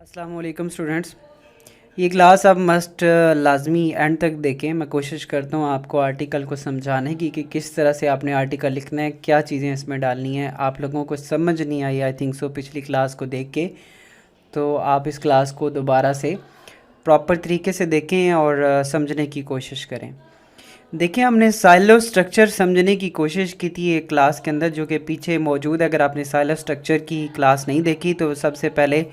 अस्सलाम वालेकुम स्टूडेंट्स। ये क्लास आप मस्ट लाजमी एंड तक देखें। मैं कोशिश करता हूँ आपको आर्टिकल को समझाने की कि किस तरह से आपने आर्टिकल लिखना है, क्या चीज़ें इसमें डालनी है। आप लोगों को समझ नहीं आई आई थिंक सो पिछली क्लास को देख के, तो आप इस क्लास को दोबारा से प्रॉपर तरीके से देखें और समझने की कोशिश करें। देखिए, हमने साइलो स्ट्रक्चर समझने की कोशिश की थी एक क्लास के अंदर, जो कि पीछे मौजूद है। अगर आपने साइलो स्ट्रक्चर की क्लास नहीं देखी तो सबसे पहले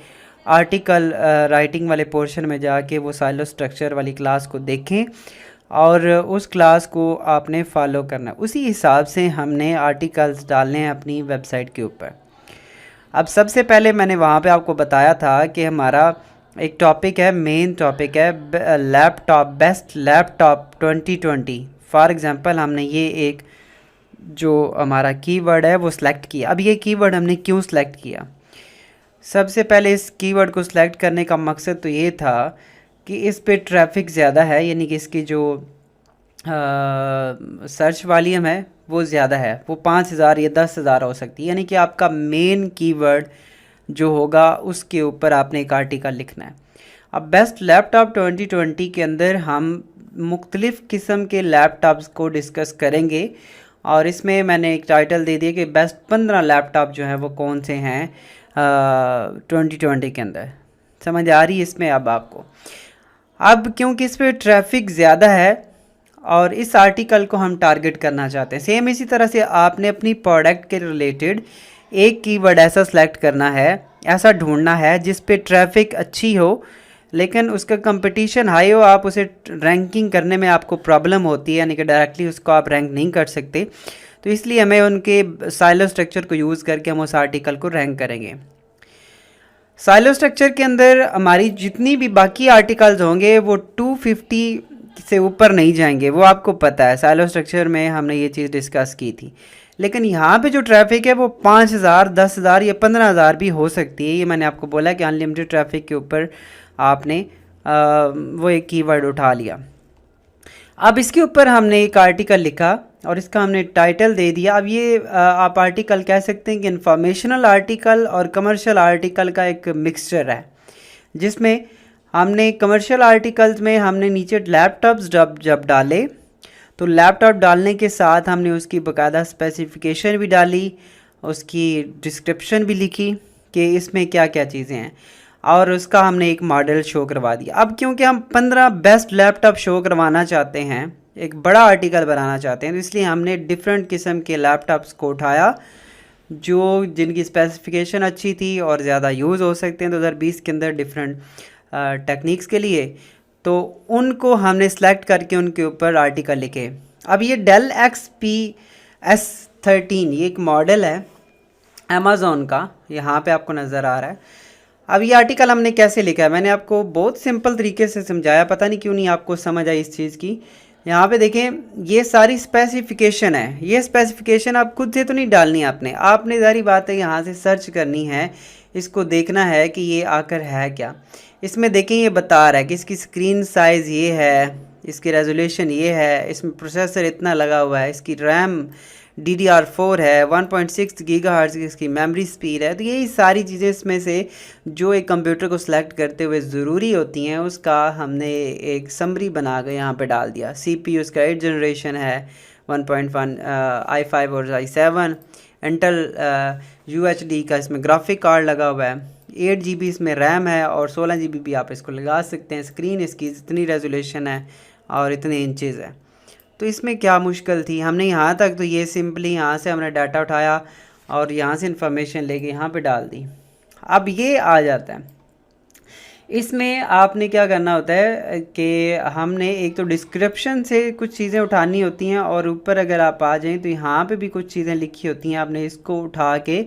आर्टिकल राइटिंग वाले पोर्शन में जाके वो साइलो स्ट्रक्चर वाली क्लास को देखें और उस क्लास को आपने फॉलो करना है। उसी हिसाब से हमने आर्टिकल्स डालने हैं अपनी वेबसाइट के ऊपर। अब सबसे पहले मैंने वहाँ पे आपको बताया था कि हमारा एक टॉपिक है, मेन टॉपिक है laptop, best laptop 2020। For example हमने ये एक जो हमारा कीवर्ड है वो सिलेक्ट किया। अब ये कीवर्ड हमने क्यों सिलेक्ट किया? सबसे पहले इस कीवर्ड को सिलेक्ट करने का मकसद तो ये था कि इस पे ट्रैफिक ज़्यादा है, यानी कि इसकी जो सर्च वॉल्यूम है वो ज़्यादा है, वो 5,000 या 10,000 हो सकती है। यानी कि आपका मेन कीवर्ड जो होगा उसके ऊपर आपने एक आर्टिकल लिखना है। अब बेस्ट लैपटॉप 2020 के अंदर हम मुख्तलिफ़ किस्म के लैपटॉप्स को डिस्कस करेंगे और इसमें मैंने एक टाइटल दे दिया कि बेस्ट 15 लैपटॉप जो हैं वो कौन से हैं 2020 के अंदर। समझ आ रही है इसमें अब आपको? अब क्योंकि इस पर ट्रैफिक ज़्यादा है और इस आर्टिकल को हम टारगेट करना चाहते हैं, सेम इसी तरह से आपने अपनी प्रोडक्ट के रिलेटेड एक कीवर्ड ऐसा सेलेक्ट करना है, ऐसा ढूंढना है जिस पे ट्रैफिक अच्छी हो लेकिन उसका कंपटीशन हाई हो। आप उसे रैंकिंग करने में आपको प्रॉब्लम होती है, यानी कि डायरेक्टली उसको आप रैंक नहीं कर सकते। तो इसलिए हमें उनके साइलो स्ट्रक्चर को यूज़ करके हम उस आर्टिकल को रैंक करेंगे। साइलो स्ट्रक्चर के अंदर हमारी जितनी भी बाकी आर्टिकल्स होंगे वो 250 से ऊपर नहीं जाएंगे, वो आपको पता है। साइलो स्ट्रक्चर में हमने ये चीज़ डिस्कस की थी। लेकिन यहाँ पे जो ट्रैफिक है वो 5,000, 10,000 या 15,000 भी हो सकती है। ये मैंने आपको बोला कि अनलिमिटेड ट्रैफिक के ऊपर आपने वो एक कीवर्ड उठा लिया। अब इसके ऊपर हमने एक आर्टिकल लिखा और इसका हमने टाइटल दे दिया। अब ये आप आर्टिकल कह सकते हैं कि इंफॉर्मेशनल आर्टिकल और कमर्शियल आर्टिकल का एक मिक्सचर है, जिसमें हमने कमर्शियल आर्टिकल्स में हमने नीचे लैपटॉप्स जब डाले तो लैपटॉप डालने के साथ हमने उसकी बाकायदा स्पेसिफिकेशन भी डाली, उसकी डिस्क्रिप्शन भी लिखी कि इसमें क्या क्या चीज़ें हैं और उसका हमने एक मॉडल शो करवा दिया। अब क्योंकि हम 15 बेस्ट लैपटॉप शो करवाना चाहते हैं, एक बड़ा आर्टिकल बनाना चाहते हैं, तो इसलिए हमने डिफरेंट किस्म के लैपटॉप्स को उठाया जो जिनकी स्पेसिफिकेशन अच्छी थी और ज़्यादा यूज़ हो सकते हैं 2020 के अंदर डिफरेंट टेक्निक्स के लिए। तो उनको हमने सेलेक्ट करके उनके ऊपर आर्टिकल लिखे। अब ये डेल XPS13 ये एक मॉडल है अमेज़ॉन का, यहाँ पे आपको नज़र आ रहा है। अब ये आर्टिकल हमने कैसे लिखा है, मैंने आपको बहुत सिंपल तरीके से समझाया, पता नहीं क्यों नहीं आपको समझ आई इस चीज़ की। यहाँ पे देखें, ये सारी स्पेसिफिकेशन है। ये स्पेसिफिकेशन आप खुद से तो नहीं डालनी, आपने ज़ाहिर बात है यहाँ से सर्च करनी है, इसको देखना है कि ये आकर है क्या। इसमें देखें ये बता रहा है कि इसकी स्क्रीन साइज़ ये है, इसकी रेजोल्यूशन ये है, इसमें प्रोसेसर इतना लगा हुआ है, इसकी रैम DDR4 है, 1.6 गीगाहर्ट्ज़ की इसकी मेमोरी स्पीड है। तो यही सारी चीज़ें इसमें से जो एक कंप्यूटर को सिलेक्ट करते हुए ज़रूरी होती हैं उसका हमने एक समरी बना कर यहाँ पे डाल दिया। CPU इसका 8 जनरेशन है, 1.1 i5 और i7। इंटेल UHD का इसमें ग्राफिक कार्ड लगा हुआ है, 8 GB इसमें रैम है और 16 GB भी आप इसको लगा सकते हैं। स्क्रीन इसकी इतनी रेजोल्यूशन है और इतने इंचज़ है। तो इसमें क्या मुश्किल थी, हमने यहाँ तक तो ये सिंपली यहाँ से हमने डाटा उठाया और यहाँ से इंफॉर्मेशन लेके यहाँ पे डाल दी। अब ये आ जाता है, इसमें आपने क्या करना होता है कि हमने एक तो डिस्क्रिप्शन से कुछ चीज़ें उठानी होती हैं और ऊपर अगर आप आ जाएं तो यहाँ पे भी कुछ चीज़ें लिखी होती हैं। आपने इसको उठा के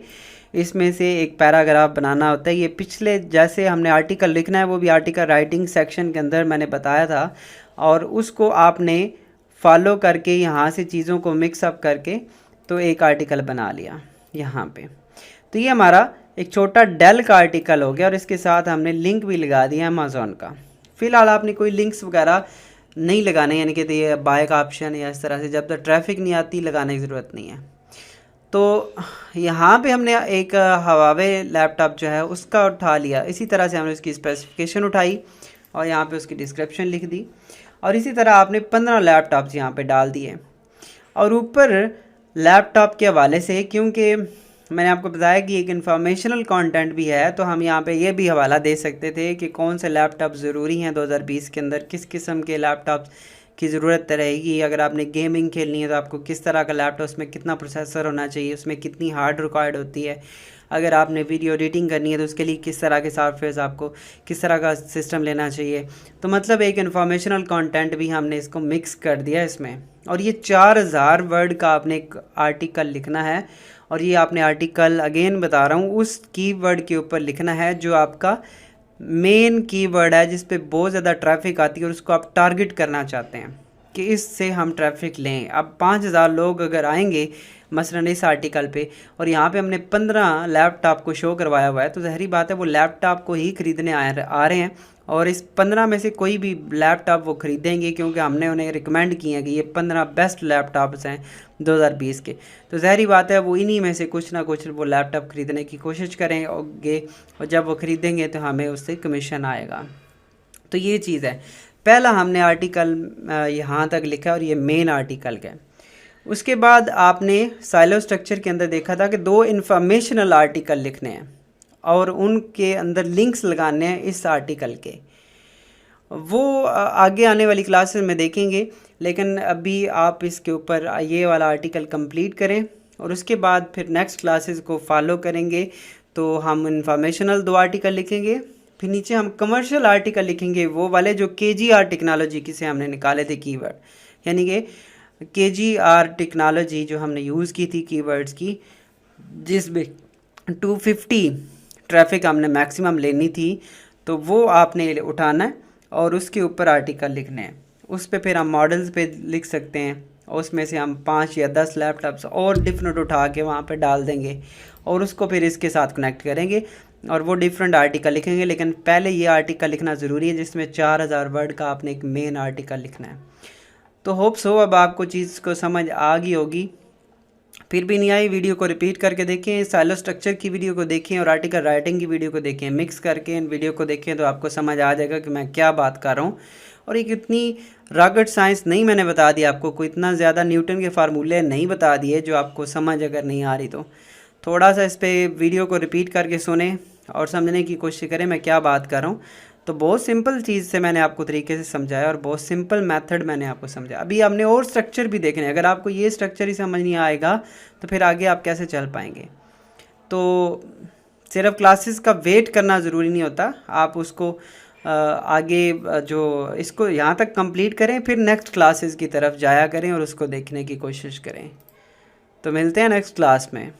इसमें से एक पैराग्राफ बनाना होता है। ये पिछले जैसे हमने आर्टिकल लिखना है वो भी आर्टिकल राइटिंग सेक्शन के अंदर मैंने बताया था, और उसको आपने फॉलो करके यहाँ से चीज़ों को मिक्सअप करके तो एक आर्टिकल बना लिया यहाँ पे। तो ये हमारा एक छोटा डेल का आर्टिकल हो गया और इसके साथ हमने लिंक भी लगा दिया अमेज़ॉन का। फ़िलहाल आपने कोई लिंक्स वगैरह नहीं लगाने, यानी कि ये बाय का ऑप्शन या इस तरह से जब तक ट्रैफिक नहीं आती लगाने की ज़रूरत नहीं है। तो यहाँ पे हमने एक हवावे लैपटॉप जो है उसका उठा लिया, इसी तरह से हमने उसकी स्पेसिफिकेशन उठाई और यहाँ पे उसकी डिस्क्रिप्शन लिख दी, और इसी तरह आपने 15 लैपटॉप्स यहाँ पे डाल दिए। और ऊपर लैपटॉप के हवाले से, क्योंकि मैंने आपको बताया कि एक इन्फॉर्मेशनल कंटेंट भी है, तो हम यहाँ पे ये भी हवाला दे सकते थे कि कौन से लैपटॉप ज़रूरी हैं 2020 के अंदर, किस किस्म के लैपटॉप की ज़रूरत रहेगी। अगर आपने गेमिंग खेलनी है तो आपको किस तरह का लैपटॉप, उसमें कितना प्रोसेसर होना चाहिए, उसमें कितनी हार्ड रिक्वायर्ड होती है। अगर आपने वीडियो एडिटिंग करनी है तो उसके लिए किस तरह के सॉफ्टवेयर, आपको किस तरह का सिस्टम लेना चाहिए। तो मतलब एक इन्फॉर्मेशनल कंटेंट भी हमने इसको मिक्स कर दिया इसमें। और ये 4000 वर्ड का आपने एक आर्टिकल लिखना है, और ये आपने आर्टिकल अगेन बता रहा हूँ उस कीवर्ड के ऊपर लिखना है जो आपका मेन कीवर्ड है, जिस पे बहुत ज़्यादा ट्रैफिक आती है और उसको आप टारगेट करना चाहते हैं कि इससे हम ट्रैफिक लें। अब 5000 लोग अगर आएंगे मसलन इस आर्टिकल पे, और यहाँ पे हमने 15 लैपटॉप को शो करवाया हुआ है, तो ज़ाहिरी बात है वो लैपटॉप को ही ख़रीदने आ रहे हैं, और इस 15 में से कोई भी लैपटॉप वो ख़रीदेंगे क्योंकि हमने उन्हें रिकमेंड किए हैं कि ये 15 बेस्ट लैपटॉप्स हैं 2020 के। तो ज़ाहिरी बात है वो इन्हीं में से कुछ ना कुछ वो लैपटॉप ख़रीदने की कोशिश करेंगे, और जब वो ख़रीदेंगे तो हमें उससे कमीशन आएगा। तो ये चीज़ है। पहला हमने आर्टिकल यहाँ तक लिखा और ये मेन आर्टिकल का। उसके बाद आपने साइलो स्ट्रक्चर के अंदर देखा था कि 2 इन्फॉर्मेशनल आर्टिकल लिखने हैं और उनके अंदर लिंक्स लगाने हैं इस आर्टिकल के। वो आगे आने वाली क्लासेस में देखेंगे, लेकिन अभी आप इसके ऊपर ये वाला आर्टिकल कंप्लीट करें और उसके बाद फिर नेक्स्ट क्लासेस को फॉलो करेंगे। तो हम इन्फॉर्मेशनल 2 आर्टिकल लिखेंगे, फिर नीचे हम कमर्शियल आर्टिकल लिखेंगे, वो वाले जो KGR टेक्नोलॉजी की से हमने निकाले थे कीवर्ड, यानी कि KGR टेक्नोलॉजी जो हमने यूज़ की थी कीवर्ड्स की, जिसमें 250 ट्रैफिक हमने मैक्सिमम लेनी थी, तो वो आपने उठाना है और उसके ऊपर आर्टिकल लिखने हैं। उस पे फिर हम मॉडल्स पे लिख सकते हैं, उसमें से हम 5 या 10 लैपटॉप्स और डिफरेंट उठा के वहाँ पे डाल देंगे और उसको फिर इसके साथ कनेक्ट करेंगे और वो डिफरेंट आर्टिकल लिखेंगे। लेकिन पहले ये आर्टिकल लिखना ज़रूरी है जिसमें 4000 वर्ड का आपने एक मेन आर्टिकल लिखना है। तो होप्स हो अब आपको चीज़ को समझ आ गई होगी। फिर भी नहीं आई, वीडियो को रिपीट करके देखें, साइलो स्ट्रक्चर की वीडियो को देखें और आर्टिकल राइटिंग की वीडियो को देखें, मिक्स करके इन वीडियो को देखें तो आपको समझ आ जाएगा कि मैं क्या बात कर रहा हूँ। और एक इतनी रॉकेट साइंस नहीं मैंने बता दिया आपको, कोई इतना ज़्यादा न्यूटन के फार्मूले नहीं बता दिए जो आपको समझ अगर नहीं आ रही तो थोड़ा सा इस पर वीडियो को रिपीट करके सुने और समझने की कोशिश करें मैं क्या बात कर रहा हूँ। तो बहुत सिंपल चीज़ से मैंने आपको तरीके से समझाया और बहुत सिंपल मेथड मैंने आपको समझाया। अभी आपने और स्ट्रक्चर भी देखने, अगर आपको ये स्ट्रक्चर ही समझ नहीं आएगा तो फिर आगे आप कैसे चल पाएंगे। तो सिर्फ क्लासेस का वेट करना ज़रूरी नहीं होता, आप उसको आगे जो इसको यहाँ तक कंप्लीट करें फिर नेक्स्ट क्लासेस की तरफ जाया करें और उसको देखने की कोशिश करें। तो मिलते हैं नेक्स्ट क्लास में।